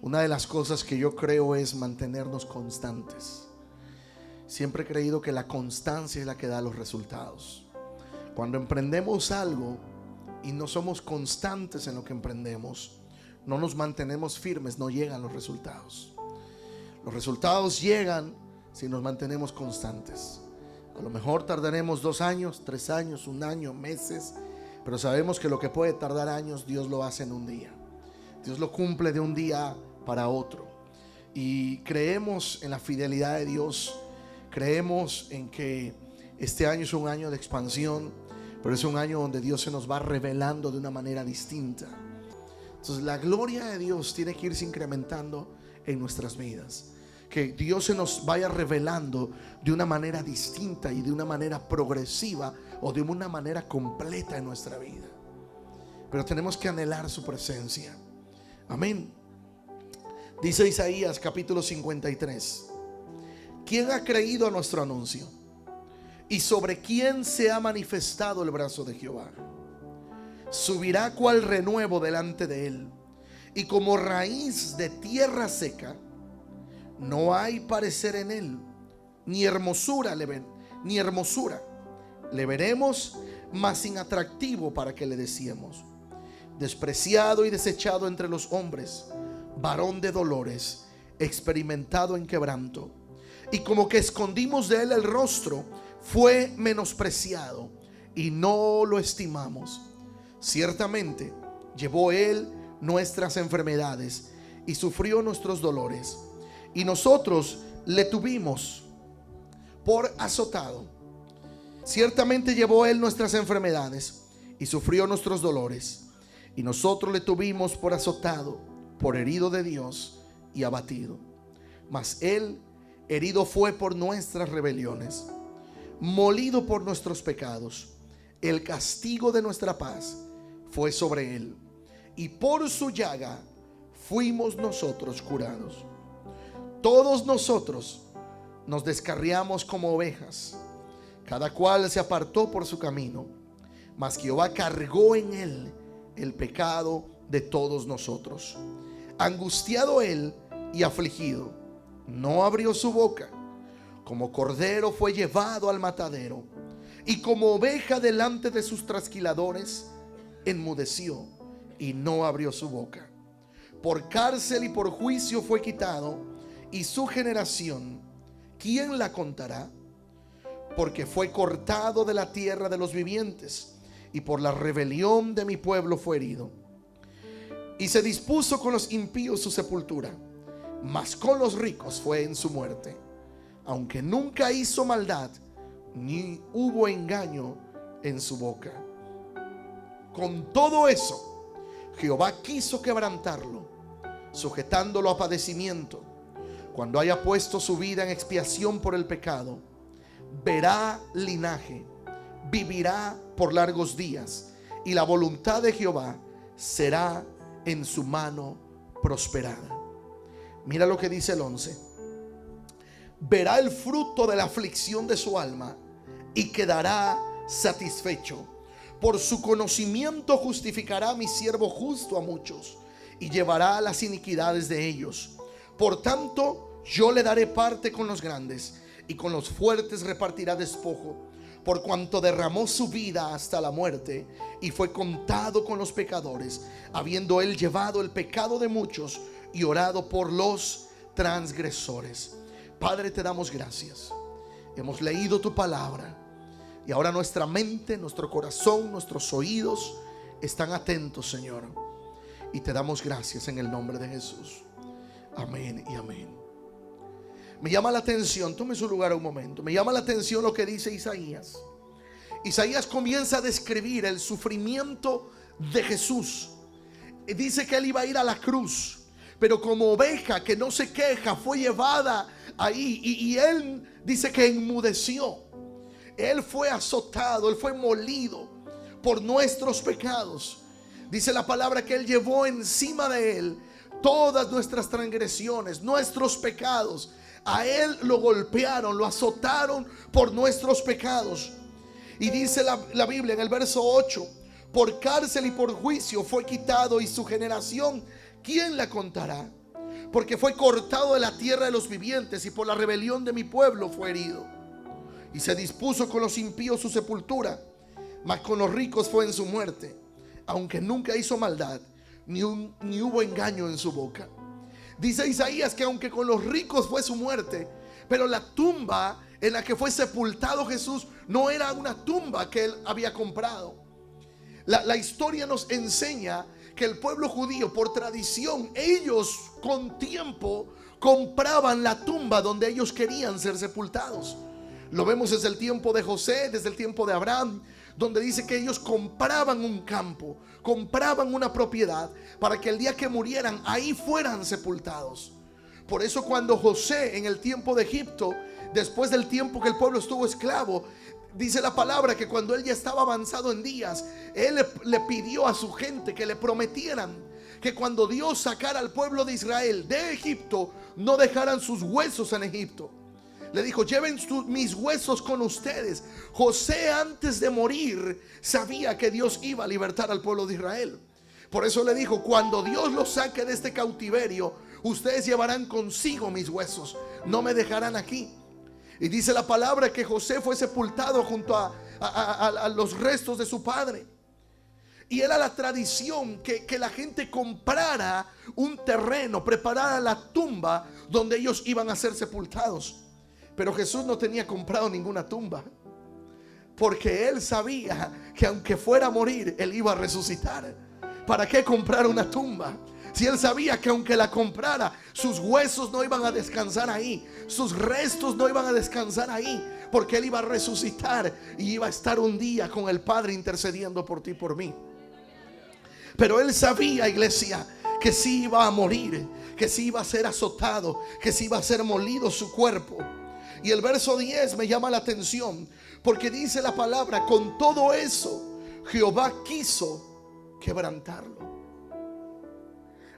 Una de las cosas que yo creo es mantenernos constantes. Siempre he creído que la constancia es la que da los resultados. Cuando emprendemos algo y no somos constantes en lo que emprendemos, no nos mantenemos firmes, no llegan los resultados. Los resultados llegan si nos mantenemos constantes. A lo mejor tardaremos 2 años, 3 años, 1 año, meses, pero sabemos que lo que puede tardar años, Dios lo hace en un día. Dios lo cumple de un día para otro. Y creemos en la fidelidad de Dios. Creemos en que este año es un año de expansión, pero es un año donde Dios se nos va revelando de una manera distinta. Entonces la gloria de Dios tiene que irse incrementando en nuestras vidas. Que Dios se nos vaya revelando de una manera distinta y de una manera progresiva o de una manera completa en nuestra vida. Pero tenemos que anhelar su presencia. Amén. Dice Isaías capítulo 53: ¿quién ha creído a nuestro anuncio? ¿Y sobre quién se ha manifestado el brazo de Jehová? Subirá cual renuevo delante de él, y como raíz de tierra seca. No hay parecer en él, ni hermosura le ven, ni hermosura. Le veremos, mas sin atractivo para que le deseemos. Despreciado y desechado entre los hombres, varón de dolores, experimentado en quebranto. Y como que escondimos de él el rostro, fue menospreciado y no lo estimamos. Ciertamente llevó él nuestras enfermedades y sufrió nuestros dolores. Y nosotros le tuvimos por azotado. Ciertamente llevó él nuestras enfermedades y sufrió nuestros dolores. Y nosotros le tuvimos por azotado, por herido de Dios y abatido. Mas él herido fue por nuestras rebeliones, molido por nuestros pecados. El castigo de nuestra paz fue sobre él, y por su llaga fuimos nosotros curados. Todos nosotros nos descarriamos como ovejas, cada cual se apartó por su camino, mas Jehová cargó en él el pecado de todos nosotros. Angustiado él y afligido, no abrió su boca. Como cordero fue llevado al matadero, y como oveja delante de sus trasquiladores, enmudeció y no abrió su boca. Por cárcel y por juicio fue quitado. Y su generación, ¿quién la contará? Porque fue cortado de la tierra de los vivientes, y por la rebelión de mi pueblo fue herido. Y se dispuso con los impíos su sepultura, mas con los ricos fue en su muerte. Aunque nunca hizo maldad, ni hubo engaño en su boca. Con todo eso, Jehová quiso quebrantarlo, sujetándolo a padecimiento. Cuando haya puesto su vida en expiación por el pecado, verá linaje, vivirá por largos días, y la voluntad de Jehová será en su mano prosperada. Mira lo que dice el 11: verá el fruto de la aflicción de su alma y quedará satisfecho. Por su conocimiento justificará a mi siervo justo a muchos, y llevará las iniquidades de ellos. Por tanto, yo le daré parte con los grandes, y con los fuertes repartirá despojo. Por cuanto derramó su vida hasta la muerte, y fue contado con los pecadores, habiendo él llevado el pecado de muchos y orado por los transgresores. Padre, te damos gracias. Hemos leído tu palabra, y ahora nuestra mente, nuestro corazón, nuestros oídos están atentos, Señor. Y te damos gracias en el nombre de Jesús. Amén y amén. Me llama la atención, tome su lugar un momento. Me llama la atención lo que dice Isaías. Isaías comienza a describir el sufrimiento de Jesús. Dice que él iba a ir a la cruz, pero como oveja que no se queja, fue llevada ahí. Y él dice que enmudeció. Él fue azotado, él fue molido por nuestros pecados. Dice la palabra que él llevó encima de él todas nuestras transgresiones, nuestros pecados. A él lo golpearon, lo azotaron por nuestros pecados. Y dice la Biblia en el verso 8: por cárcel y por juicio fue quitado, y su generación, ¿quién la contará? porque fue cortado de la tierra de los vivientes, y por la rebelión de mi pueblo fue herido. Y se dispuso con los impíos su sepultura, mas con los ricos fue en su muerte, aunque nunca hizo maldad, ni hubo engaño en su boca. Dice Isaías que aunque con los ricos fue su muerte, pero la tumba en la que fue sepultado Jesús no era una tumba que él había comprado. La historia nos enseña que el pueblo judío, por tradición, ellos con tiempo compraban la tumba donde ellos querían ser sepultados. Lo vemos desde el tiempo de José, desde el tiempo de Abraham, donde dice que ellos compraban un campo, compraban una propiedad, para que el día que murieran ahí fueran sepultados. Por eso cuando José en el tiempo de Egipto, después del tiempo que el pueblo estuvo esclavo, dice la palabra que cuando él ya estaba avanzado en días, él le pidió a su gente que le prometieran que cuando Dios sacara al pueblo de Israel de Egipto, no dejaran sus huesos en Egipto. Le dijo: lleven mis huesos con ustedes. José, antes de morir, sabía que Dios iba a libertar al pueblo de Israel. Por eso le dijo: cuando Dios los saque de este cautiverio, ustedes llevarán consigo mis huesos, no me dejarán aquí. Y dice la palabra que José fue sepultado junto a los restos de su padre. Y era la tradición que la gente comprara un terreno, preparara la tumba donde ellos iban a ser sepultados. Pero Jesús no tenía comprado ninguna tumba, porque él sabía que aunque fuera a morir, él iba a resucitar. ¿Para qué comprar una tumba? Si él sabía que aunque la comprara, sus huesos no iban a descansar ahí, sus restos no iban a descansar ahí, porque él iba a resucitar y iba a estar un día con el Padre intercediendo por ti y por mí. Pero él sabía, iglesia, que sí iba a morir, que sí iba a ser azotado, que sí iba a ser molido su cuerpo. Y el verso 10 me llama la atención, porque dice la palabra: con todo eso Jehová quiso quebrantarlo.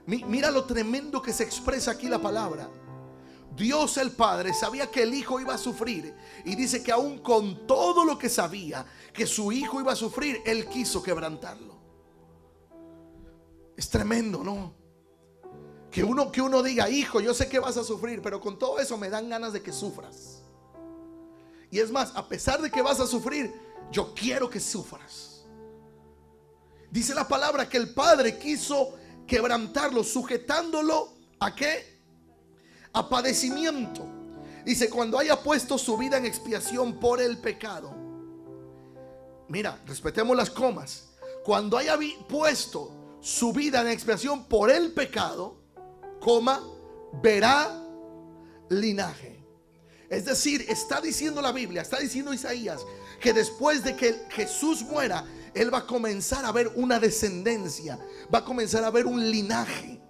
Mira lo tremendo que se expresa aquí la palabra. Dios el Padre sabía que el Hijo iba a sufrir, y dice que aún con todo lo que sabía que su Hijo iba a sufrir, él quiso quebrantarlo. Es tremendo, ¿no? Que uno diga: hijo, yo sé que vas a sufrir, pero con todo eso me dan ganas de que sufras. Y es más, a pesar de que vas a sufrir, yo quiero que sufras. Dice la palabra que el Padre quiso quebrantarlo, sujetándolo ¿a qué? A padecimiento. Dice: cuando haya puesto su vida en expiación por el pecado. Mira, respetemos las comas. Cuando haya puesto su vida en expiación por el pecado, coma, verá linaje. Es decir, está diciendo la Biblia, está diciendo Isaías, que después de que Jesús muera, él va a comenzar a ver una descendencia, va a comenzar a ver un linaje.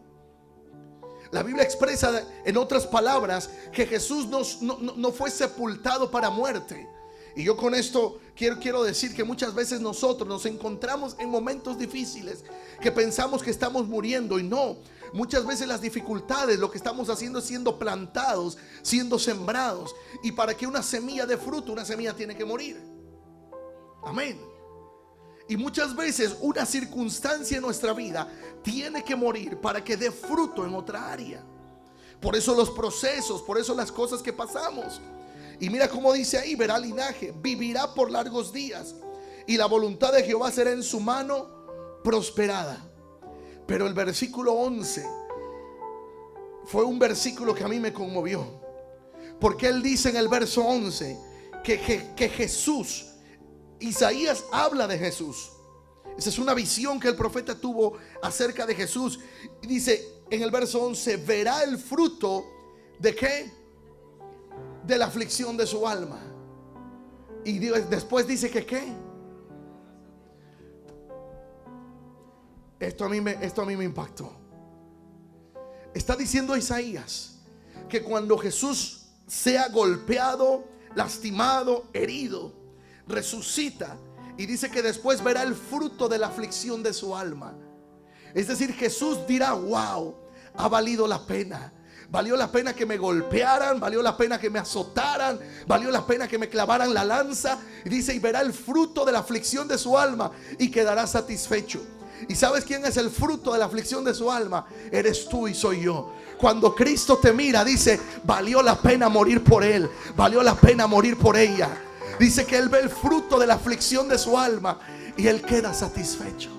La Biblia expresa en otras palabras que Jesús no fue sepultado para muerte. Y yo con esto quiero decir que muchas veces nosotros nos encontramos en momentos difíciles que pensamos que estamos muriendo, y no. Muchas veces las dificultades, lo que estamos haciendo es siendo plantados, siendo sembrados. Y para que una semilla dé fruto, una semilla tiene que morir. Amén. Y muchas veces una circunstancia en nuestra vida tiene que morir para que dé fruto en otra área. Por eso los procesos, por eso las cosas que pasamos. Y mira cómo dice ahí: verá linaje, vivirá por largos días, y la voluntad de Jehová será en su mano prosperada. Pero el versículo 11 fue un versículo que a mí me conmovió, porque él dice en el verso 11 que Jesús, Isaías habla de Jesús. Esa es una visión que el profeta tuvo acerca de Jesús. Y dice en el verso 11: verá el fruto de ¿qué? De la aflicción de su alma. Y después dice que ¿qué? Esto a mí me impactó. Está diciendo Isaías que cuando Jesús sea golpeado, lastimado, herido, resucita, y dice que después verá el fruto de la aflicción de su alma. Es decir, Jesús dirá: wow, ha valido la pena. Valió la pena que me golpearan, valió la pena que me azotaran, valió la pena que me clavaran la lanza. Y dice: y verá el fruto de la aflicción de su alma y quedará satisfecho. ¿Y sabes quién es el fruto de la aflicción de su alma? Eres tú y soy yo. Cuando Cristo te mira, dice: valió la pena morir por él, valió la pena morir por ella. Dice que él ve el fruto de la aflicción de su alma y él queda satisfecho.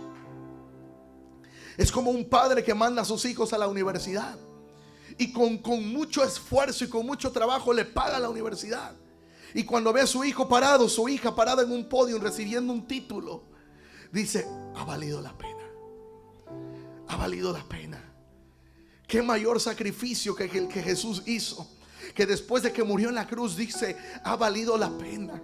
Es como un padre que manda a sus hijos a la universidad y con mucho esfuerzo y con mucho trabajo le paga la universidad. Y cuando ve a su hijo parado, su hija parada en un podio recibiendo un título, dice: ha valido la pena. Ha valido la pena. Qué mayor sacrificio que el que Jesús hizo, que después de que murió en la cruz dice: ha valido la pena.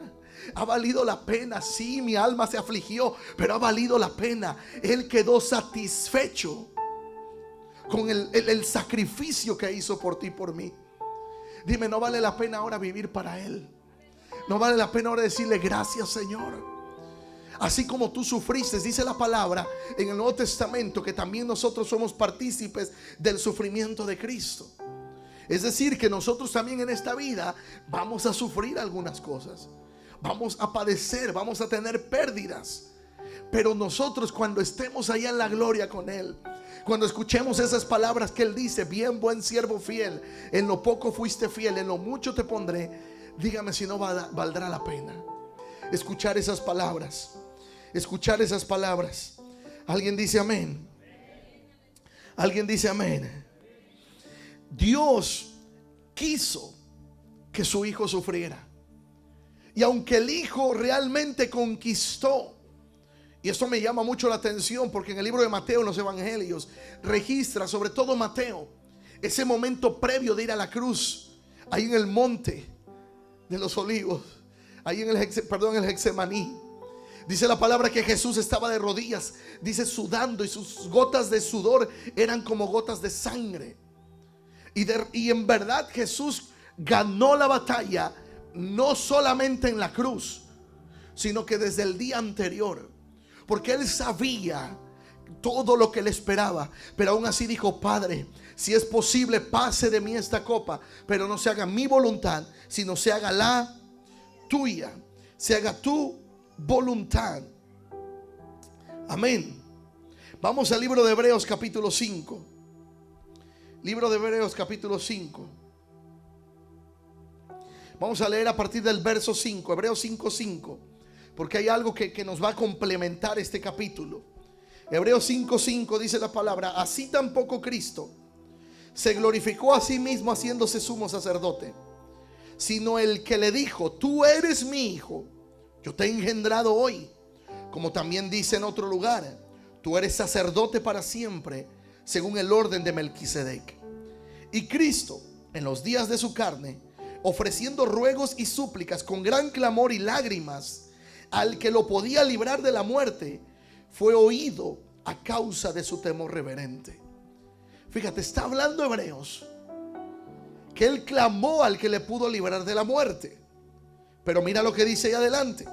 Ha valido la pena. Sí, mi alma se afligió, pero ha valido la pena. Él quedó satisfecho con el sacrificio que hizo por ti y por mí. Dime, ¿no vale la pena ahora vivir para Él? ¿No vale la pena ahora decirle: gracias, Señor? Así como tú sufriste, dice la palabra en el Nuevo Testamento que también nosotros somos partícipes del sufrimiento de Cristo. Es decir, que nosotros también en esta vida vamos a sufrir algunas cosas, vamos a padecer, vamos a tener pérdidas. Pero nosotros, cuando estemos allá en la gloria con Él, cuando escuchemos esas palabras que Él dice: bien, buen siervo fiel, en lo poco fuiste fiel, en lo mucho te pondré. Dígame si no valdrá la pena escuchar esas palabras. Escuchar esas palabras. Alguien dice amén. Alguien dice amén. Dios quiso que su hijo sufriera. Y aunque el hijo realmente conquistó, y esto me llama mucho la atención, porque en el libro de Mateo, en los evangelios, registra, sobre todo Mateo, ese momento previo de ir a la cruz, ahí en el monte de los olivos, ahí en el Getsemaní. Dice la palabra que Jesús estaba de rodillas, dice, sudando, y sus gotas de sudor eran como gotas de sangre. Y en verdad Jesús ganó la batalla, no solamente en la cruz, sino que desde el día anterior, porque Él sabía todo lo que le esperaba. Pero aún así dijo: Padre, si es posible, pase de mí esta copa, pero no se haga mi voluntad, sino se haga la tuya. Se haga tu voluntad. Amén. Vamos al libro de Hebreos capítulo 5. Libro de Hebreos capítulo 5. Vamos a leer a partir del verso 5. Hebreos 5:5, porque hay algo que nos va a complementar este capítulo. Hebreos 5:5 dice la palabra: así tampoco Cristo se glorificó a sí mismo haciéndose sumo sacerdote, sino el que le dijo: tú eres mi hijo, yo te he engendrado hoy. Como también dice en otro lugar: tú eres sacerdote para siempre, según el orden de Melquisedec. Y Cristo, en los días de su carne, ofreciendo ruegos y súplicas con gran clamor y lágrimas al que lo podía librar de la muerte, fue oído a causa de su temor reverente. Fíjate, está hablando Hebreos que él clamó al que le pudo librar de la muerte. Pero mira lo que dice ahí adelante.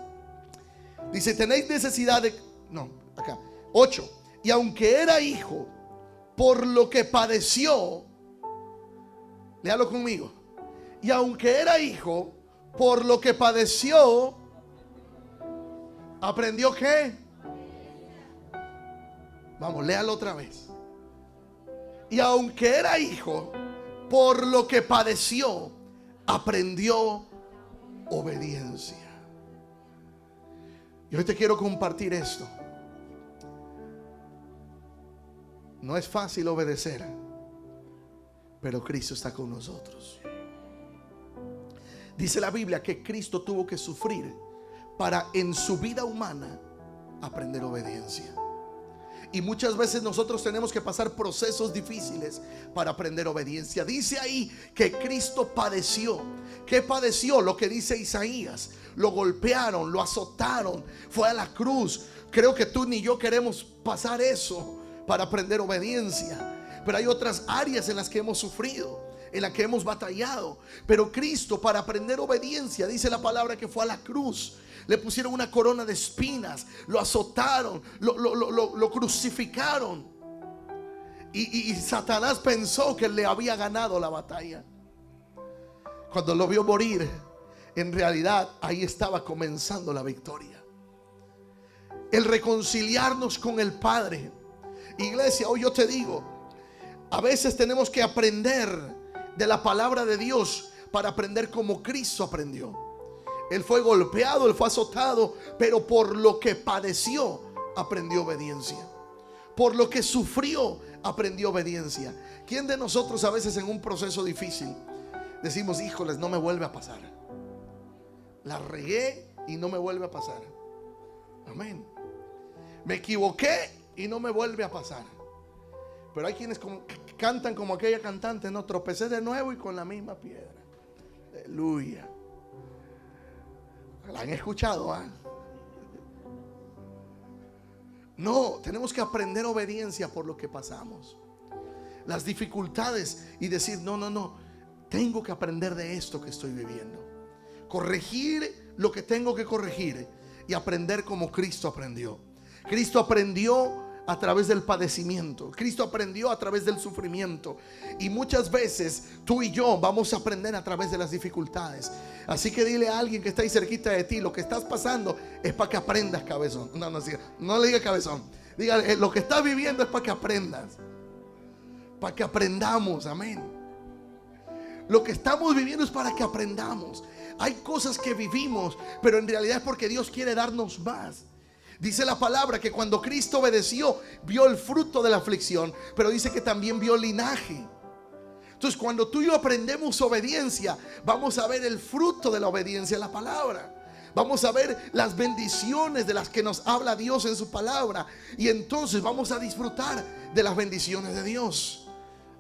Dice: tenéis necesidad de... No, acá 8. Y aunque era hijo, por lo que padeció, léalo conmigo. Y aunque era hijo, por lo que padeció, ¿aprendió qué? Vamos, léalo otra vez. Y aunque era hijo, por lo que padeció, aprendió obediencia. Y hoy te quiero compartir esto. No es fácil obedecer, pero Cristo está con nosotros. Dice la Biblia que Cristo tuvo que sufrir para en su vida humana aprender obediencia. Y muchas veces nosotros tenemos que pasar procesos difíciles para aprender obediencia. Dice ahí que Cristo padeció. ¿Qué padeció? Lo que dice Isaías. Lo golpearon, lo azotaron, fue a la cruz. Creo que tú ni yo queremos pasar eso para aprender obediencia. Pero hay otras áreas en las que hemos sufrido, en las que hemos batallado. Pero Cristo, para aprender obediencia, dice la palabra que fue a la cruz. Le pusieron una corona de espinas, lo azotaron, lo crucificaron. Y Satanás pensó que le había ganado la batalla. Cuando lo vio morir, en realidad ahí estaba comenzando la victoria. el reconciliarnos con el Padre. Iglesia, hoy yo te digo, a veces tenemos que aprender de la palabra de Dios para aprender como Cristo aprendió. Él fue golpeado, él fue azotado, pero por lo que padeció, aprendió obediencia. Por lo que sufrió, aprendió obediencia. ¿Quién de nosotros a veces en un proceso difícil decimos, híjoles, no me vuelve a pasar? La regué y no me vuelve a pasar. Amén. Me equivoqué y no me vuelve a pasar. Pero hay quienes cantan como aquella cantante, no, tropecé de nuevo y con la misma piedra. Aleluya. ¿La han escuchado? No, tenemos que aprender obediencia por lo que pasamos, las dificultades, y decir, no, tengo que aprender de esto que estoy viviendo, corregir lo que tengo que corregir y aprender como Cristo aprendió. Cristo aprendió a través del padecimiento. Cristo aprendió a través del sufrimiento. Y muchas veces tú y yo vamos a aprender a través de las dificultades. Así que dile a alguien que está ahí cerquita de ti, lo que estás pasando es para que aprendas, cabezón. No le diga cabezón. Dígale, lo que estás viviendo es para que aprendas. Para que aprendamos, amén. Lo que estamos viviendo es para que aprendamos. Hay cosas que vivimos, pero en realidad es porque Dios quiere darnos más. Dice la palabra que cuando Cristo obedeció, vio el fruto de la aflicción, pero dice que también vio linaje. Entonces, cuando tú y yo aprendemos obediencia, vamos a ver el fruto de la obediencia a la palabra. Vamos a ver las bendiciones de las que nos habla Dios en su palabra. Y entonces vamos a disfrutar de las bendiciones de Dios.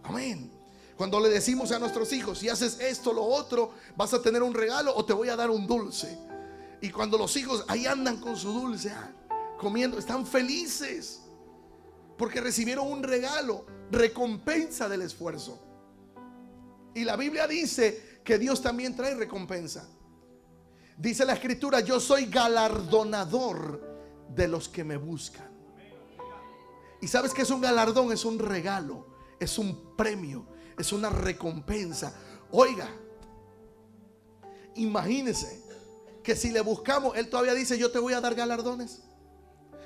Amén. Cuando le decimos a nuestros hijos, si haces esto, lo otro, vas a tener un regalo o te voy a dar un dulce. Y cuando los hijos ahí andan con su dulce, comiendo, están felices porque recibieron un regalo, recompensa del esfuerzo. Y la Biblia dice que Dios también trae recompensa. Dice la Escritura, yo soy galardonador de los que me buscan. Y sabes que es un galardón, es un regalo, es un premio, es una recompensa. Oiga, imagínese que si le buscamos, Él todavía dice, yo te voy a dar galardones.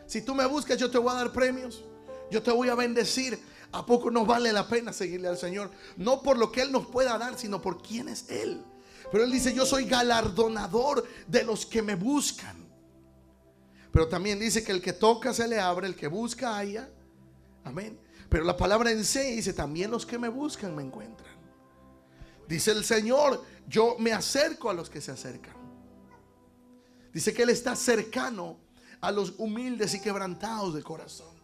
Si tú me buscas, yo te voy a dar premios, yo te voy a bendecir. ¿A poco nos vale la pena seguirle al Señor? No por lo que Él nos pueda dar, sino por quién es Él. Pero Él dice, yo soy galardonador de los que me buscan. Pero también dice que el que toca se le abre, el que busca halla. Amén. Pero la palabra en sí dice, también los que me buscan me encuentran. Dice el Señor, yo me acerco a los que se acercan. Dice que Él está cercano a los humildes y quebrantados de corazón.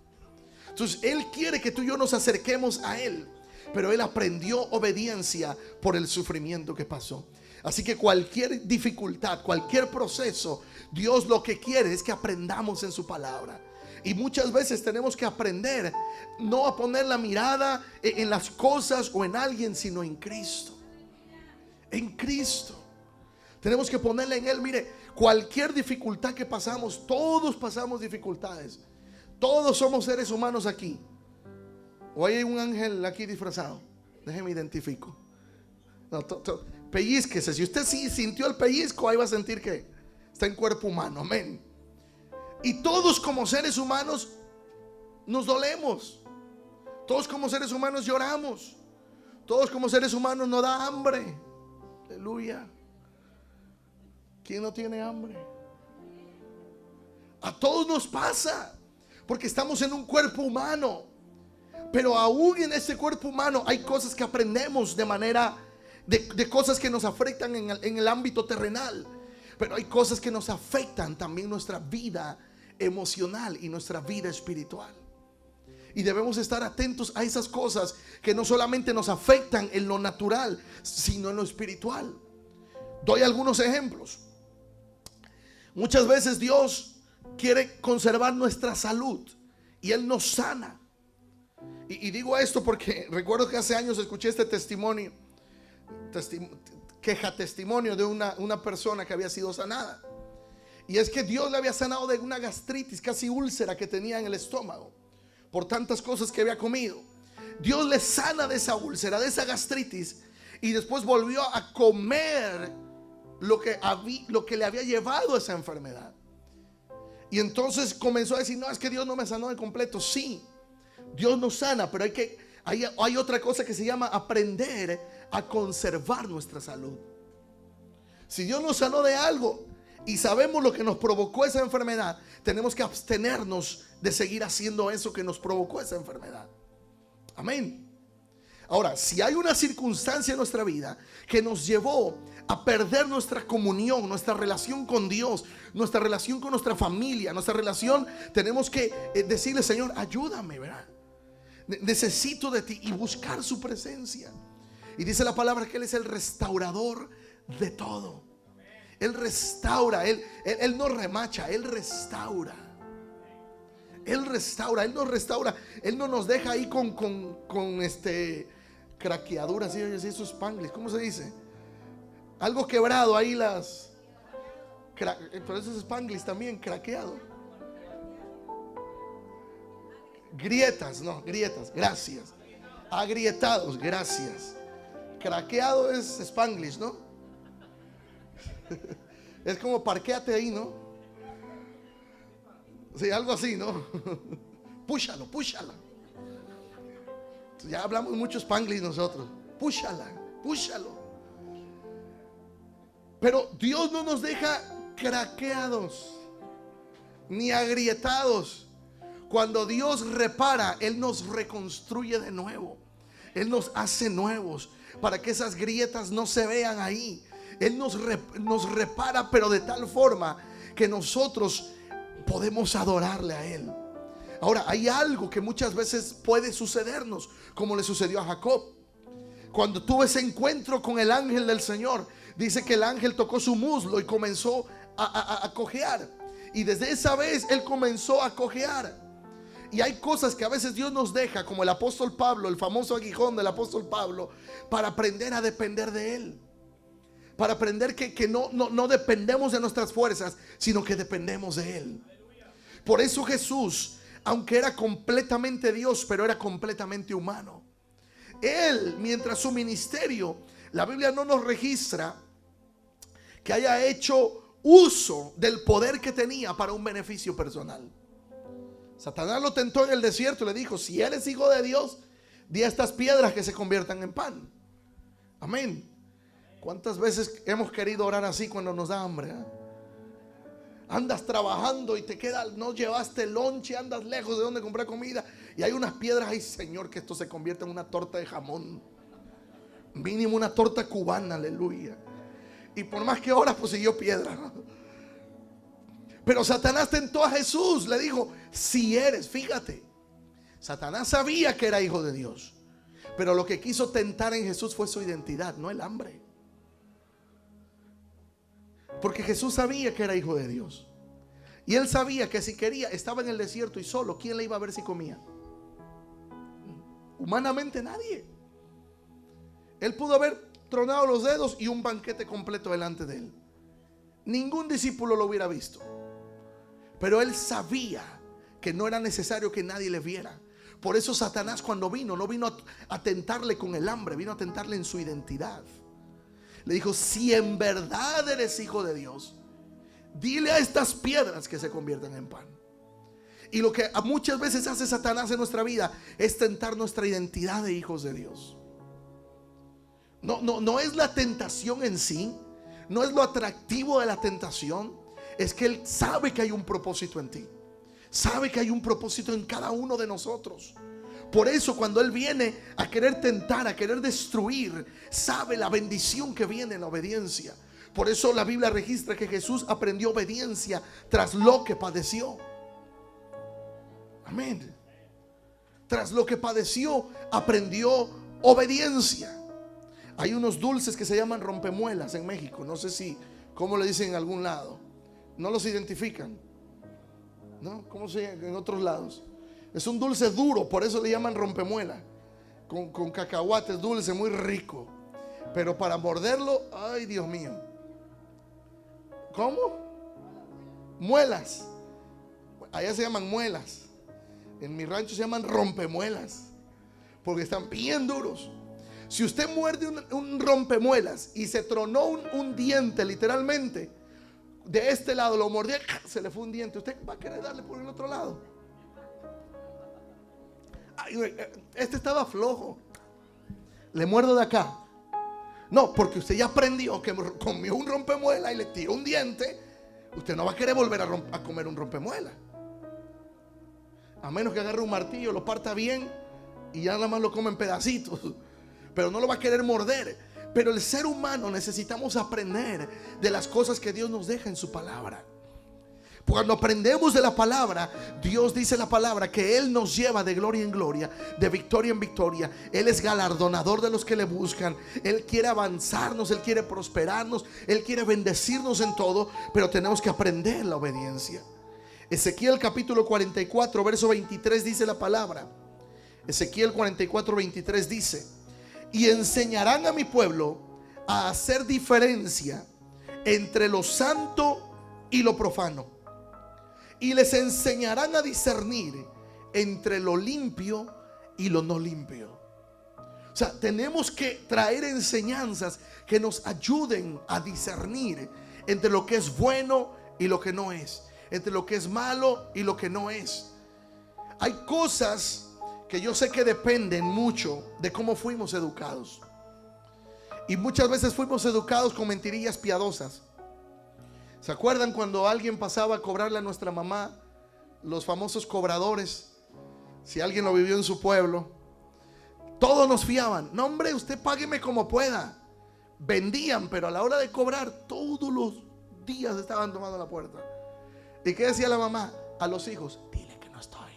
Entonces Él quiere que tú y yo nos acerquemos a Él, pero Él aprendió obediencia por el sufrimiento que pasó. Así que cualquier dificultad, cualquier proceso, Dios lo que quiere es que aprendamos en su palabra. Y muchas veces tenemos que aprender no a poner la mirada en las cosas o en alguien, sino en Cristo. En Cristo. Tenemos que ponerla en Él. Mire, cualquier dificultad que pasamos, todos pasamos dificultades. Todos somos seres humanos aquí. O hay un ángel aquí disfrazado. Déjeme identifico. No, pellizquese. Si usted sí sintió el pellizco, ahí va a sentir que está en cuerpo humano. Amén. Y todos como seres humanos nos dolemos. Todos como seres humanos lloramos. Todos como seres humanos nos da hambre. Aleluya. ¿Quién no tiene hambre? A todos nos pasa, porque estamos en un cuerpo humano. Pero aún en ese cuerpo humano hay cosas que aprendemos de manera de cosas que nos afectan en el ámbito terrenal. Pero hay cosas que nos afectan también nuestra vida emocional y nuestra vida espiritual. Y debemos estar atentos a esas cosas que no solamente nos afectan en lo natural, sino en lo espiritual. Doy algunos ejemplos. Muchas veces Dios quiere conservar nuestra salud y Él nos sana. Y digo esto porque recuerdo que hace años escuché este testimonio de una persona que había sido sanada. Y es que Dios le había sanado de una gastritis, casi úlcera que tenía en el estómago, por tantas cosas que había comido. Dios le sana de esa úlcera, de esa gastritis, y después volvió a comer lo que le había llevado a esa enfermedad. Y entonces comenzó a decir, no, es que Dios no me sanó de completo. Sí, Dios nos sana, pero hay otra cosa que se llama aprender a conservar nuestra salud. Si Dios nos sanó de algo y sabemos lo que nos provocó esa enfermedad, tenemos que abstenernos de seguir haciendo eso que nos provocó esa enfermedad. Amén. Ahora, si hay una circunstancia en nuestra vida que nos llevó a perder nuestra comunión, nuestra relación con Dios, nuestra relación con nuestra familia, nuestra relación, tenemos que decirle, Señor, ayúdame, ¿verdad? Necesito de ti, y buscar su presencia. Y dice la palabra que Él es el restaurador de todo. Él restaura, Él no remacha, Él restaura. Él restaura, Él nos restaura. Él no nos deja ahí con craqueaduras, ¿sí? Eso es Spanglish, ¿cómo se dice? Algo quebrado ahí pero eso es Spanglish también, craqueado. Grietas, gracias. Agrietados, gracias. Craqueado es Spanglish, ¿no? Es como parquéate ahí, ¿no? Sí, algo así, ¿no? Púchalo. Ya hablamos mucho Spanglish nosotros. Púchalo. Pero Dios no nos deja craqueados ni agrietados. Cuando Dios repara, Él nos reconstruye de nuevo. Él nos hace nuevos para que esas grietas no se vean ahí. Él nos repara, pero de tal forma que nosotros podemos adorarle a Él. Ahora, hay algo que muchas veces puede sucedernos, como le sucedió a Jacob. Cuando tuvo ese encuentro con el ángel del Señor, dice que el ángel tocó su muslo y comenzó a cojear. Y desde esa vez él comenzó a cojear. Y hay cosas que a veces Dios nos deja, como el apóstol Pablo, el famoso aguijón del apóstol Pablo, para aprender a depender de Él. Para aprender que no dependemos de nuestras fuerzas, sino que dependemos de Él. Por eso Jesús, aunque era completamente Dios, pero era completamente humano. Él, mientras su ministerio, la Biblia no nos registra que haya hecho uso del poder que tenía para un beneficio personal. Satanás lo tentó en el desierto y le dijo, si eres hijo de Dios, di a estas piedras que se conviertan en pan. Amén. ¿Cuántas veces hemos querido orar así cuando nos da hambre? Andas trabajando y te queda, no llevaste lonche, andas lejos de donde comprar comida y hay unas piedras. Ay, Señor, que esto se convierta en una torta de jamón, mínimo una torta cubana, aleluya. Y por más que oras, pues siguió piedra. Pero Satanás tentó a Jesús, le dijo, si eres, fíjate, Satanás sabía que era hijo de Dios, pero lo que quiso tentar en Jesús fue su identidad, no el hambre. Porque Jesús sabía que era hijo de Dios. Y él sabía que si quería, estaba en el desierto y solo, ¿quién le iba a ver si comía? Humanamente nadie. Él pudo haber tronado los dedos y un banquete completo delante de él. Ningún discípulo lo hubiera visto. Pero él sabía que no era necesario que nadie le viera. Por eso Satanás cuando vino, no vino a tentarle con el hambre, vino a tentarle en su identidad. Le dijo, si en verdad eres hijo de Dios, dile a estas piedras que se conviertan en pan. Y lo que muchas veces hace Satanás en nuestra vida es tentar nuestra identidad de hijos de Dios. No es la tentación en sí, no es lo atractivo de la tentación, es que Él sabe que hay un propósito en ti, sabe que hay un propósito en cada uno de nosotros. Por eso cuando Él viene a querer tentar, a querer destruir, sabe la bendición que viene en la obediencia. Por eso la Biblia registra que Jesús aprendió obediencia tras lo que padeció. Amén. Tras lo que padeció, aprendió obediencia. Hay unos dulces que se llaman rompemuelas en México. No sé si, ¿cómo le dicen en algún lado? No los identifican, ¿no? ¿Cómo se llama en otros lados? Es un dulce duro, por eso le llaman rompemuela. Con cacahuates, dulce, muy rico. Pero para morderlo, ay Dios mío. ¿Cómo? Muelas. Allá se llaman muelas. En mi rancho se llaman rompemuelas, porque están bien duros. Si usted muerde un rompemuelas y se tronó un diente literalmente, de este lado, lo mordió, se le fue un diente. ¿Usted va a querer darle por el otro lado? Ay, este estaba flojo, le muerdo de acá. No, porque usted ya aprendió que comió un rompemuela y le tiró un diente. Usted no va a querer volver a comer un rompemuela, a menos que agarre un martillo, lo parta bien y ya nada más lo come en pedacitos, pero no lo va a querer morder. Pero el ser humano necesitamos aprender de las cosas que Dios nos deja en su palabra. Cuando aprendemos de la palabra, Dios dice la palabra que Él nos lleva de gloria en gloria, de victoria en victoria. Él es galardonador de los que le buscan. Él quiere avanzarnos, Él quiere prosperarnos, Él quiere bendecirnos en todo, pero tenemos que aprender la obediencia. Ezequiel capítulo 44 verso 23 dice la palabra. Ezequiel 44 23 dice: y enseñarán a mi pueblo a hacer diferencia entre lo santo y lo profano, y les enseñarán a discernir entre lo limpio y lo no limpio. O sea, tenemos que traer enseñanzas que nos ayuden a discernir entre lo que es bueno y lo que no es, entre lo que es malo y lo que no es. Hay cosas que yo sé que dependen mucho de cómo fuimos educados. Y muchas veces fuimos educados con mentirillas piadosas. ¿Se acuerdan cuando alguien pasaba a cobrarle a nuestra mamá? Los famosos cobradores. Si alguien lo vivió en su pueblo, todos nos fiaban. No, hombre, usted págueme como pueda. Vendían, pero a la hora de cobrar, todos los días estaban tomando la puerta. ¿Y qué decía la mamá? A los hijos: dile que no estoy.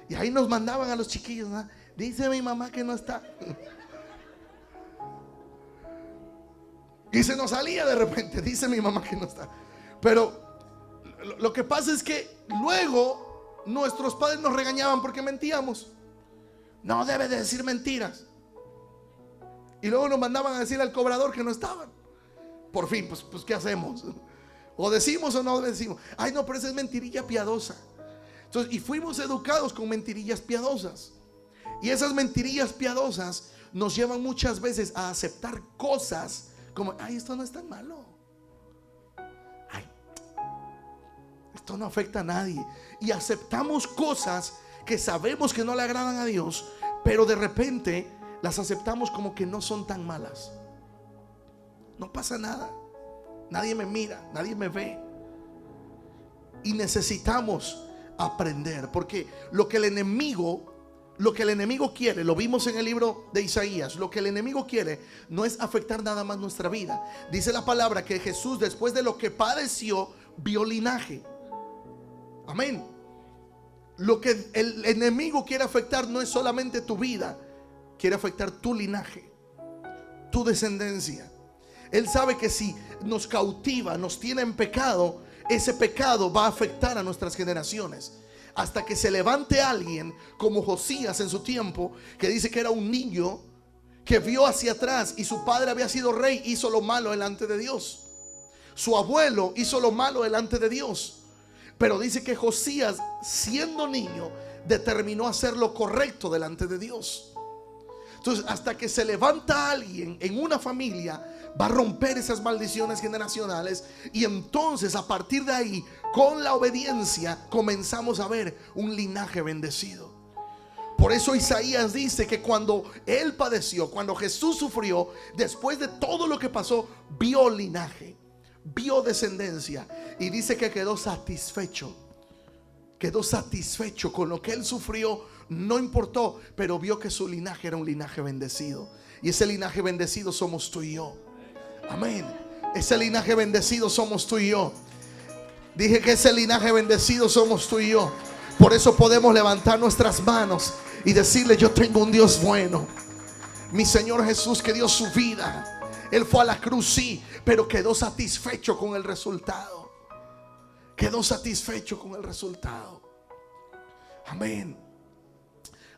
Y ahí nos mandaban a los chiquillos, ¿no? Dice mi mamá que no está. Y se nos salía de repente: dice mi mamá que no está. Pero lo que pasa es que luego nuestros padres nos regañaban porque mentíamos. No debe de decir mentiras. Y luego nos mandaban a decir al cobrador que no estaban. Por fin, pues ¿qué hacemos? O decimos o no decimos. Ay, no, pero esa es mentirilla piadosa. Entonces, y fuimos educados con mentirillas piadosas. Y esas mentirillas piadosas nos llevan muchas veces a aceptar cosas como: ay, esto no es tan malo. Ay, esto no afecta a nadie. Y aceptamos cosas que sabemos que no le agradan a Dios, pero de repente las aceptamos como que no son tan malas. No pasa nada. Nadie me mira, nadie me ve. Y necesitamos aprender, porque lo que el enemigo quiere, lo vimos en el libro de Isaías, lo que el enemigo quiere no es afectar nada más nuestra vida. Dice la palabra que Jesús, después de lo que padeció, vio linaje. Amén. Lo que el enemigo quiere afectar no es solamente tu vida, quiere afectar tu linaje, tu descendencia. Él sabe que si nos cautiva, nos tiene en pecado, ese pecado va a afectar a nuestras generaciones. Hasta que se levante alguien como Josías en su tiempo, que dice que era un niño que vio hacia atrás y su padre había sido rey, hizo lo malo delante de Dios. Su abuelo hizo lo malo delante de Dios. Pero dice que Josías, siendo niño, determinó hacer lo correcto delante de Dios. Entonces, hasta que se levanta alguien en una familia, va a romper esas maldiciones generacionales. Y entonces, a partir de ahí, con la obediencia, comenzamos a ver un linaje bendecido. Por eso Isaías dice que cuando él padeció, cuando Jesús sufrió, después de todo lo que pasó, vio linaje, vio descendencia. Y dice que quedó satisfecho con lo que él sufrió. No importó, pero vio que su linaje era un linaje bendecido. Y ese linaje bendecido somos tú y yo. Amén. Ese linaje bendecido somos tú y yo. Dije que ese linaje bendecido somos tú y yo. Por eso podemos levantar nuestras manos y decirle: yo tengo un Dios bueno. Mi Señor Jesús, que dio su vida. Él fue a la cruz, sí, pero quedó satisfecho con el resultado. Quedó satisfecho con el resultado. Amén.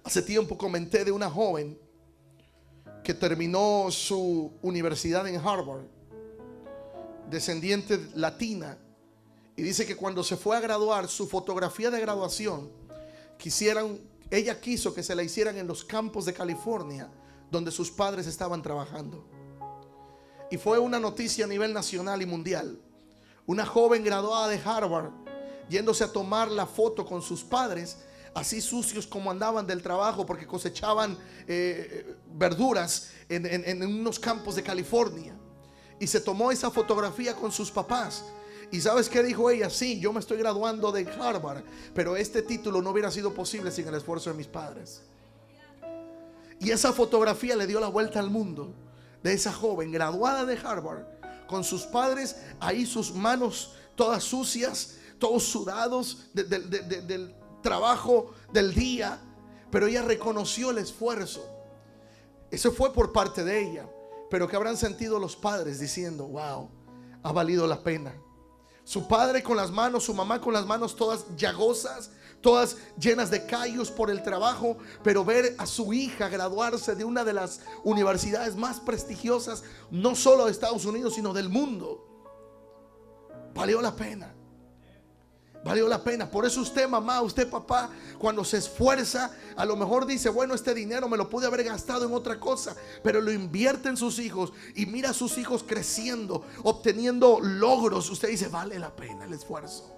Hace tiempo comenté de una joven que terminó su universidad en Harvard, descendiente latina, y dice que cuando se fue a graduar, su fotografía de graduación ella quiso que se la hicieran en los campos de California, donde sus padres estaban trabajando. y fue una noticia a nivel nacional y mundial. Una joven graduada de Harvard yéndose a tomar la foto con sus padres, así sucios como andaban del trabajo porque cosechaban verduras en unos campos de California, y se tomó esa fotografía con sus papás. ¿Y sabes qué dijo ella? Sí, yo me estoy graduando de Harvard, pero este título no hubiera sido posible sin el esfuerzo de mis padres. Y esa fotografía le dio la vuelta al mundo, de esa joven graduada de Harvard con sus padres, ahí sus manos todas sucias, todos sudados del trabajo del día, pero ella reconoció el esfuerzo. Eso fue por parte de ella, pero que habrán sentido los padres diciendo: wow, ha valido la pena. Su padre con las manos, su mamá con las manos todas llagosas, todas llenas de callos por el trabajo, pero ver a su hija graduarse de una de las universidades más prestigiosas, no solo de Estados Unidos, sino del mundo, valió la pena. Valió la pena. Por eso usted, mamá, usted, papá, cuando se esfuerza, a lo mejor dice: bueno, este dinero me lo pude haber gastado en otra cosa, pero lo invierte en sus hijos y mira a sus hijos creciendo, obteniendo logros. Usted dice: vale la pena el esfuerzo.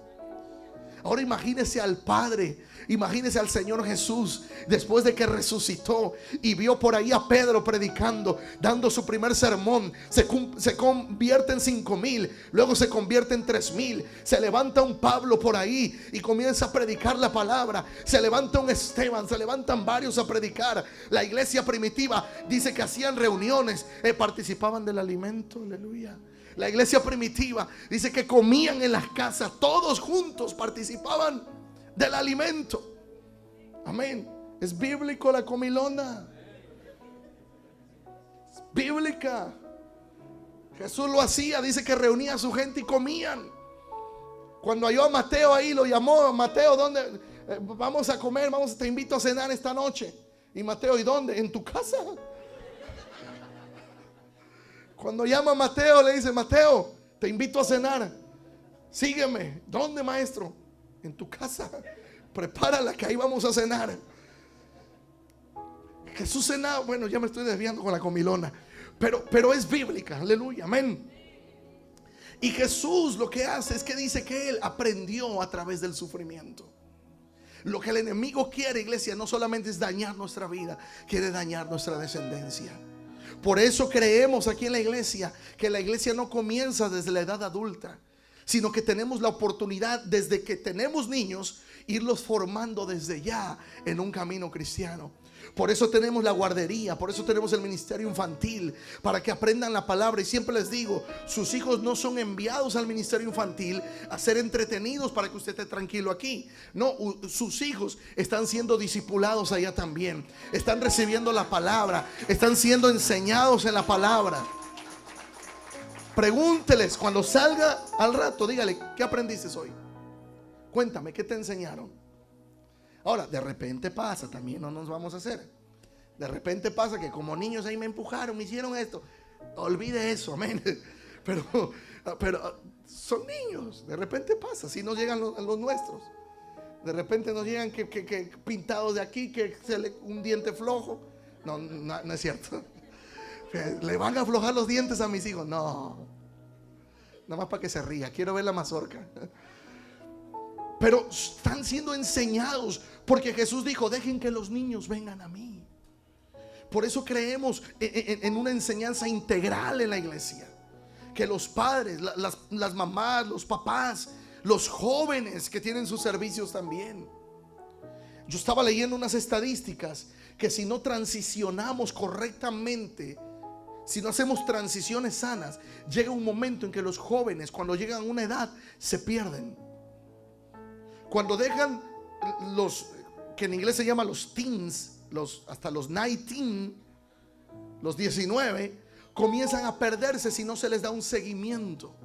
Ahora imagínese al Padre, imagínese al Señor Jesús después de que resucitó y vio por ahí a Pedro predicando, dando su primer sermón. Se convierte en 5,000, luego se convierte en 3,000. Se levanta un Pablo por ahí y comienza a predicar la palabra. Se levanta un Esteban, se levantan varios a predicar. La iglesia primitiva dice que hacían reuniones, participaban del alimento, aleluya. La iglesia primitiva dice que comían en las casas, todos juntos participaban del alimento. Amén. Es bíblico la comilona. Es bíblica. Jesús lo hacía, dice que reunía a su gente y comían. Cuando halló a Mateo ahí, lo llamó: Mateo, ¿dónde? Vamos a comer, te invito a cenar esta noche. Y Mateo: ¿y dónde? En tu casa. Cuando llama a Mateo, le dice: Mateo, te invito a cenar, sígueme. ¿Dónde, maestro? En tu casa, prepárala que ahí vamos a cenar. Jesús cenaba. Bueno, ya me estoy desviando con la comilona, pero es bíblica, aleluya, amén. Y Jesús lo que hace es que dice que Él aprendió a través del sufrimiento. Lo que el enemigo quiere, iglesia, no solamente es dañar nuestra vida, quiere dañar nuestra descendencia. Por eso creemos aquí en la iglesia que la iglesia no comienza desde la edad adulta, sino que tenemos la oportunidad desde que tenemos niños, irlos formando desde ya en un camino cristiano. Por eso tenemos la guardería, por eso tenemos el ministerio infantil, para que aprendan la palabra. Y siempre les digo, sus hijos no son enviados al ministerio infantil a ser entretenidos para que usted esté tranquilo aquí. No, sus hijos están siendo discipulados allá también. Están recibiendo la palabra, están siendo enseñados en la palabra. Pregúnteles cuando salga al rato, dígale: ¿qué aprendiste hoy? Cuéntame, ¿qué te enseñaron? Ahora, de repente pasa, también no nos vamos a hacer. De repente pasa que como niños ahí me empujaron, me hicieron esto. Olvide eso, amén. Pero son niños. De repente pasa, si no llegan los nuestros. De repente nos llegan que pintados de aquí, que un diente flojo. No es cierto. ¿Le van a aflojar los dientes a mis hijos? No. Nada más para que se ría. Quiero ver la mazorca. Pero están siendo enseñados, porque Jesús dijo: dejen que los niños vengan a mí. Por eso creemos en una enseñanza integral en la iglesia. Que los padres, las mamás, los papás, los jóvenes que tienen sus servicios también. Yo estaba leyendo unas estadísticas que si no transicionamos correctamente, si no hacemos transiciones sanas, llega un momento en que los jóvenes, cuando llegan a una edad, se pierden. Cuando dejan los que en inglés se llama los teens, hasta los 19, los 19, comienzan a perderse si no se les da un seguimiento.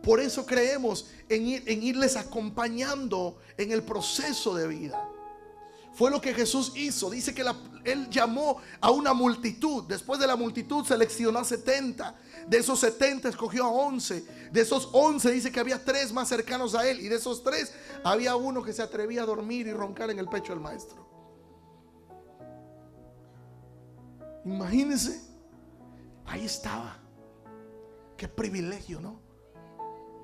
Por eso creemos en irles acompañando en el proceso de vida. Fue lo que Jesús hizo. Dice que Él llamó a una multitud. Después de la multitud seleccionó a 70. De esos 70 escogió a 11. De esos 11 dice que había 3 más cercanos a Él. Y de esos 3 había uno que se atrevía a dormir y roncar en el pecho del maestro. Imagínense. Ahí estaba. Qué privilegio, ¿no?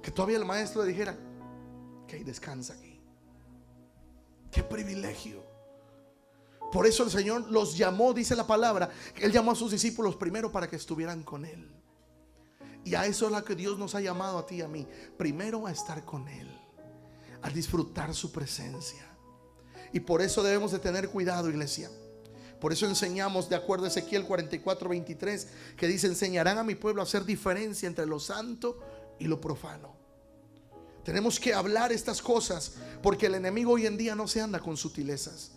Que todavía el maestro le dijera: ok, descansa aquí. Qué privilegio. Por eso el Señor los llamó, dice la palabra, que Él llamó a sus discípulos primero para que estuvieran con Él. Y a eso es lo que Dios nos ha llamado a ti y a mí. Primero a estar con Él, a disfrutar su presencia. Y por eso debemos de tener cuidado, iglesia. Por eso enseñamos, de acuerdo a Ezequiel 44:23, que dice: enseñarán a mi pueblo a hacer diferencia entre lo santo y lo profano. Tenemos que hablar estas cosas, porque el enemigo hoy en día no se anda con sutilezas.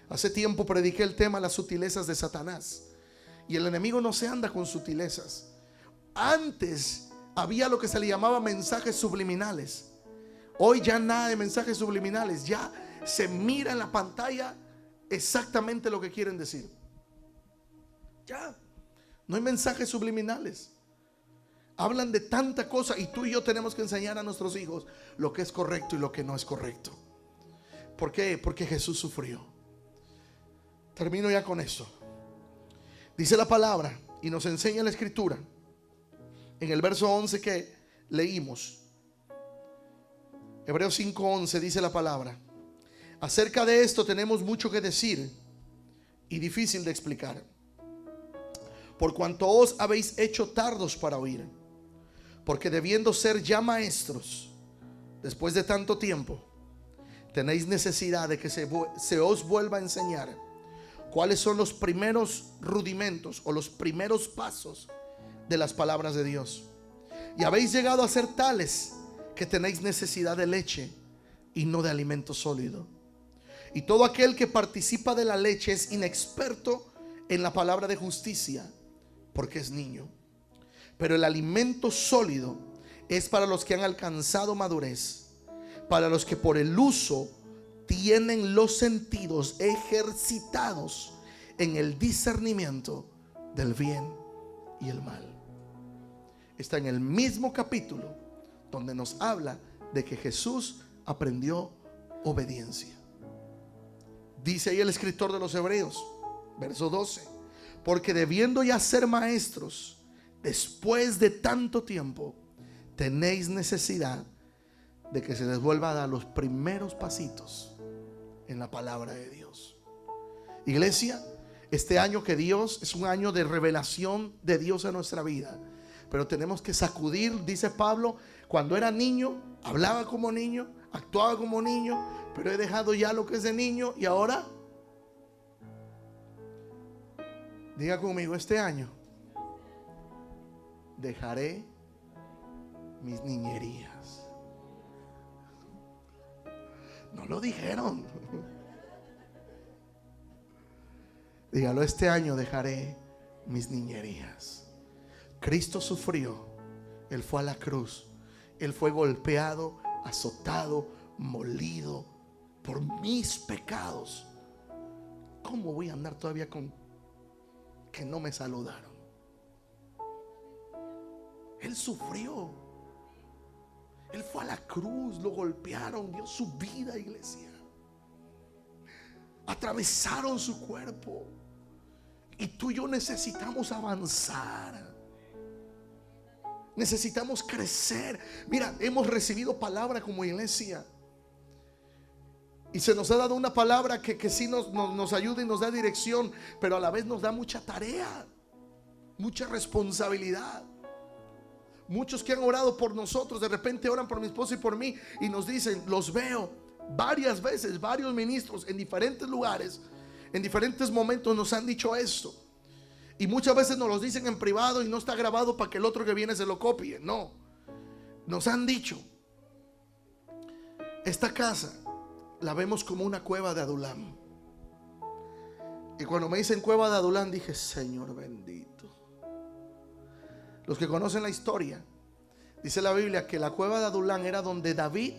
Hace tiempo prediqué el tema de las sutilezas de Satanás. Y el enemigo no se anda con sutilezas. Antes había lo que se le llamaba mensajes subliminales. Hoy ya nada de mensajes subliminales. Ya se mira en la pantalla exactamente lo que quieren decir. Ya no hay mensajes subliminales. Hablan de tanta cosa, y tú y yo tenemos que enseñar a nuestros hijos lo que es correcto y lo que no es correcto. ¿Por qué? Porque Jesús sufrió. Termino ya con esto. Dice la palabra y nos enseña la escritura en el verso 11 que leímos. Hebreos 5:11 dice la palabra: acerca de esto tenemos mucho que decir y difícil de explicar, por cuanto os habéis hecho tardos para oír. Porque debiendo ser ya maestros, después de tanto tiempo, tenéis necesidad de que se os vuelva a enseñar cuáles son los primeros rudimentos o los primeros pasos de las palabras de Dios. Y habéis llegado a ser tales que tenéis necesidad de leche y no de alimento sólido. Y todo aquel que participa de la leche es inexperto en la palabra de justicia, porque es niño. Pero el alimento sólido es para los que han alcanzado madurez, para los que por el uso tienen los sentidos ejercitados en el discernimiento del bien y el mal. Está en el mismo capítulo donde nos habla de que Jesús aprendió obediencia. Dice ahí el escritor de los Hebreos, verso 12: porque debiendo ya ser maestros, después de tanto tiempo, tenéis necesidad de que se les vuelva a dar los primeros pasitos en la palabra de Dios. Iglesia, este año que Dios es un año de revelación de Dios en nuestra vida, pero tenemos que sacudir, dice Pablo, cuando era niño, hablaba como niño, actuaba como niño, pero he dejado ya lo que es de niño y ahora, diga conmigo, este año dejaré mis niñerías. No lo dijeron. Dígalo: este año dejaré mis niñerías. Cristo sufrió. Él fue a la cruz. Él fue golpeado, azotado, molido por mis pecados. ¿Cómo voy a andar todavía con que no me saludaron? Él sufrió. Él fue a la cruz, lo golpearon, dio su vida, iglesia. Atravesaron su cuerpo. Y tú y yo necesitamos avanzar. Necesitamos crecer. Mira, hemos recibido palabra como iglesia. Y se nos ha dado una palabra que sí nos ayuda y nos da dirección, pero a la vez nos da mucha tarea, mucha responsabilidad. Muchos que han orado por nosotros, de repente oran por mi esposo y por mí y nos dicen, los veo varias veces, varios ministros en diferentes lugares, en diferentes momentos nos han dicho esto. Y muchas veces nos lo dicen en privado y no está grabado para que el otro que viene se lo copie. No, nos han dicho: esta casa la vemos como una cueva de Adulam. Y cuando me dicen cueva de Adulam, dije: Señor bendito. Los que conocen la historia, dice la Biblia que la cueva de Adulam era donde David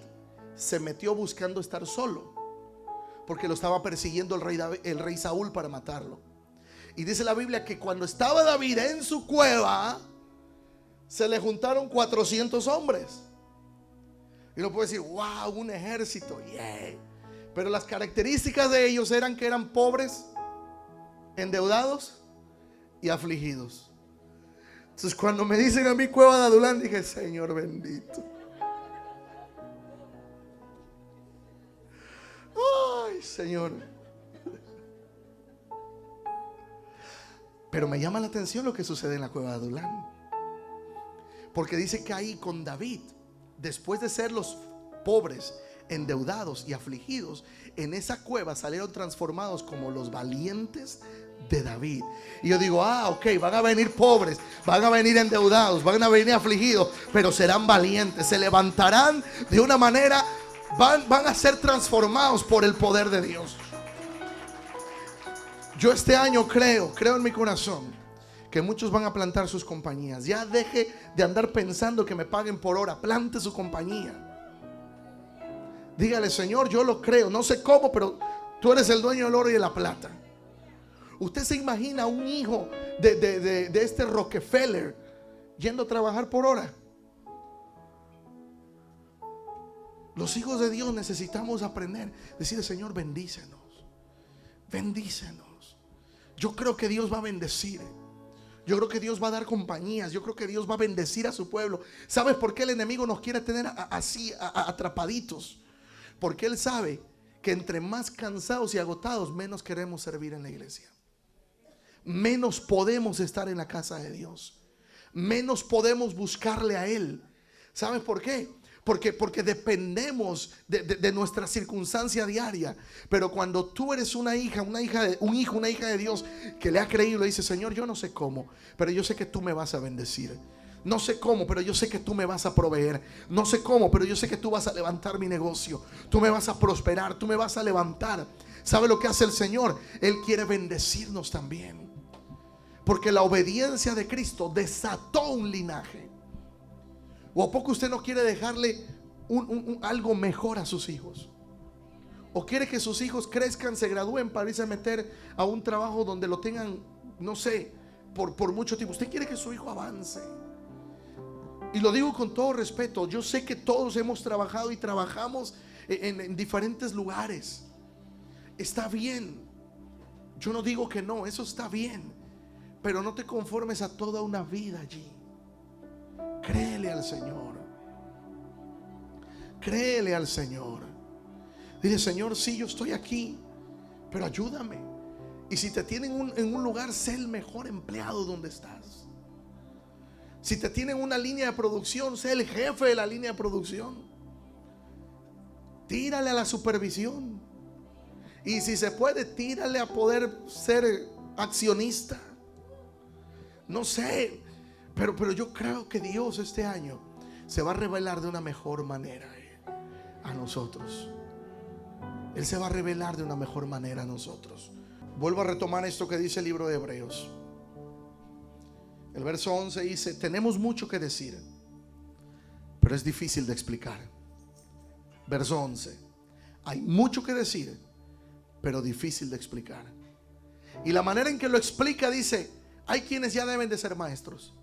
se metió buscando estar solo, porque lo estaba persiguiendo el rey Saúl para matarlo. Y dice la Biblia que cuando estaba David en su cueva, se le juntaron 400 hombres. Y uno puede decir: wow, un ejército, yeah. Pero las características de ellos eran que eran pobres, endeudados y afligidos. Entonces cuando me dicen a mí Cueva de Adulán, dije, Señor bendito. Ay, Señor. Pero me llama la atención lo que sucede en la Cueva de Adulán, porque dice que ahí con David, después de ser los pobres, endeudados y afligidos, en esa cueva salieron transformados como los valientes de David. Y yo digo, ok, van a venir pobres, van a venir endeudados, van a venir afligidos, pero serán valientes, se levantarán de una manera, van a ser transformados por el poder de Dios. Yo este año creo en mi corazón que muchos van a plantar sus compañías. Ya deje de andar pensando que me paguen por hora, plante su compañía. Dígale, Señor, yo lo creo, no sé cómo, pero tú eres el dueño del oro y de la plata. Usted se imagina un hijo de este Rockefeller yendo a trabajar por hora. Los hijos de Dios necesitamos aprender, decirle, Señor, bendícenos, bendícenos. Yo creo que Dios va a bendecir. Yo creo que Dios va a dar compañías. Yo creo que Dios va a bendecir a su pueblo. ¿Sabes por qué el enemigo nos quiere tener así atrapaditos? Porque él sabe que entre más cansados y agotados, menos queremos servir en la iglesia, menos podemos estar en la casa de Dios, menos podemos buscarle a Él. ¿Sabes por qué? Porque dependemos de nuestra circunstancia diaria. Pero cuando tú eres un hijo, una hija de Dios que le ha creído, le dice, Señor, yo no sé cómo, pero yo sé que tú me vas a bendecir. No sé cómo, pero yo sé que tú me vas a proveer. No sé cómo, pero yo sé que tú vas a levantar mi negocio. Tú me vas a prosperar, tú me vas a levantar. ¿Sabe lo que hace el Señor? Él quiere bendecirnos también, porque la obediencia de Cristo desató un linaje. ¿O a poco usted no quiere dejarle algo mejor a sus hijos? ¿O quiere que sus hijos crezcan, se gradúen para irse a meter a un trabajo donde lo tengan, no sé, por mucho tiempo? Usted quiere que su hijo avance. Y lo digo con todo respeto. Yo sé que todos hemos trabajado y trabajamos en diferentes lugares. Está bien. Yo no digo que no, eso está bien. Pero no te conformes a toda una vida allí. Créele al Señor. Créele al Señor. Dile, Señor, sí, yo estoy aquí, pero ayúdame. Y si te tienen en un lugar, sé el mejor empleado donde estás. Si te tienen una línea de producción, sé el jefe de la línea de producción. Tírale a la supervisión. Y si se puede, tírale a poder ser accionista. No sé, pero yo creo que Dios este año se va a revelar de una mejor manera a nosotros. Él se va a revelar de una mejor manera a nosotros. Vuelvo a retomar esto que dice el libro de Hebreos. El verso 11 dice, tenemos mucho que decir, pero es difícil de explicar. Verso 11, hay mucho que decir, pero difícil de explicar. Y la manera en que lo explica dice, hay quienes ya deben de ser maestros,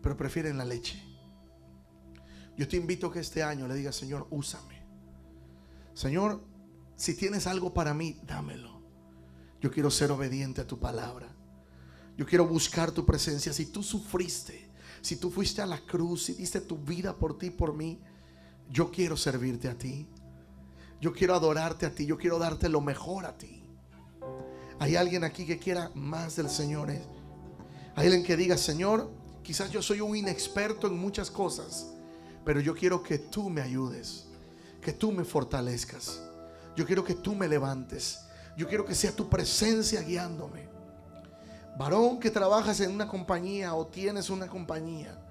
pero prefieren la leche. Yo te invito a que este año le digas, Señor, úsame. Señor, si tienes algo para mí, dámelo. Yo quiero ser obediente a tu palabra. Yo quiero buscar tu presencia. Si tú sufriste, si tú fuiste a la cruz, si diste tu vida por ti, por mí, yo quiero servirte a ti. Yo quiero adorarte a ti. Yo quiero darte lo mejor a ti. Hay alguien aquí que quiera más del Señor. Hay alguien que diga, Señor, quizás yo soy un inexperto en muchas cosas, pero yo quiero que tú me ayudes, que tú me fortalezcas. Yo quiero que tú me levantes. Yo quiero que sea tu presencia guiándome. Varón que trabajas en una compañía o tienes una compañía,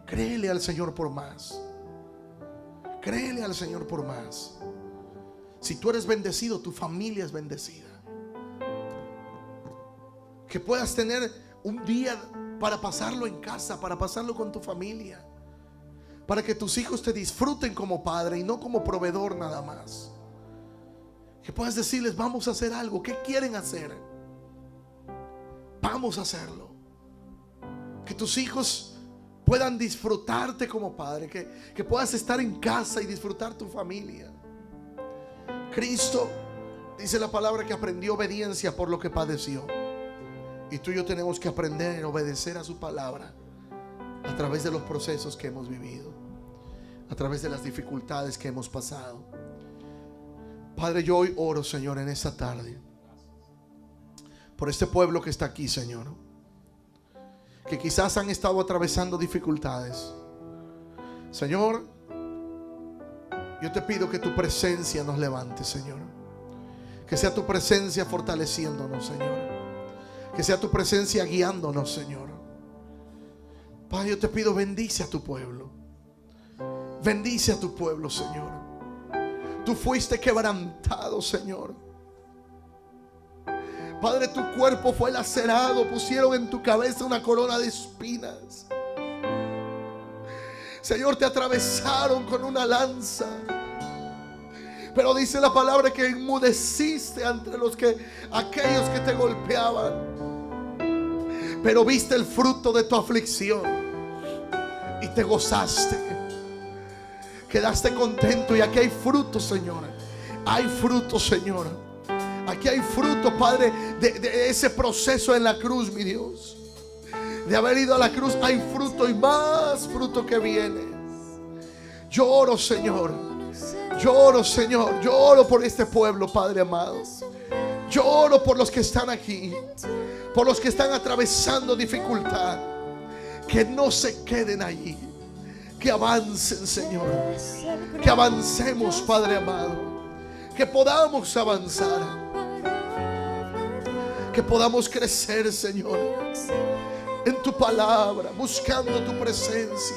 créele al Señor por más. Créele al Señor por más. Si tú eres bendecido, tu familia es bendecida. Que puedas tener un día para pasarlo en casa, para pasarlo con tu familia, para que tus hijos te disfruten como padre y no como proveedor nada más. Que puedas decirles, vamos a hacer algo. ¿Qué quieren hacer? Vamos a hacerlo. Que tus hijos puedan disfrutarte como padre. Que puedas estar en casa y disfrutar tu familia. Cristo, dice la palabra, que aprendió obediencia por lo que padeció. Y tú y yo tenemos que aprender a obedecer a su palabra a través de los procesos que hemos vivido, a través de las dificultades que hemos pasado. Padre, yo hoy oro, Señor, en esta tarde por este pueblo que está aquí, Señor, que quizás han estado atravesando dificultades. Señor, yo te pido que tu presencia nos levante, Señor. Que sea tu presencia fortaleciéndonos, Señor. Que sea tu presencia guiándonos, Señor. Padre, yo te pido, bendice a tu pueblo. Bendice a tu pueblo, Señor. Tú fuiste quebrantado, Señor. Padre, tu cuerpo fue lacerado. Pusieron en tu cabeza una corona de espinas. Señor, te atravesaron con una lanza. Pero dice la palabra que enmudeciste ante aquellos que te golpeaban. Pero viste el fruto de tu aflicción y te gozaste. Quedaste contento. Y aquí hay fruto, Señor. Hay fruto, Señor. Aquí hay fruto, Padre, de ese proceso en la cruz, mi Dios. De haber ido a la cruz, hay fruto y más fruto que viene. Lloro, Señor. Lloro, Señor. Lloro por este pueblo, Padre amado. Lloro por los que están aquí, por los que están atravesando dificultad. Que no se queden allí. Que avancen, Señor. Que avancemos, Padre amado. Que podamos avanzar. Que podamos crecer, Señor, en tu palabra, buscando tu presencia.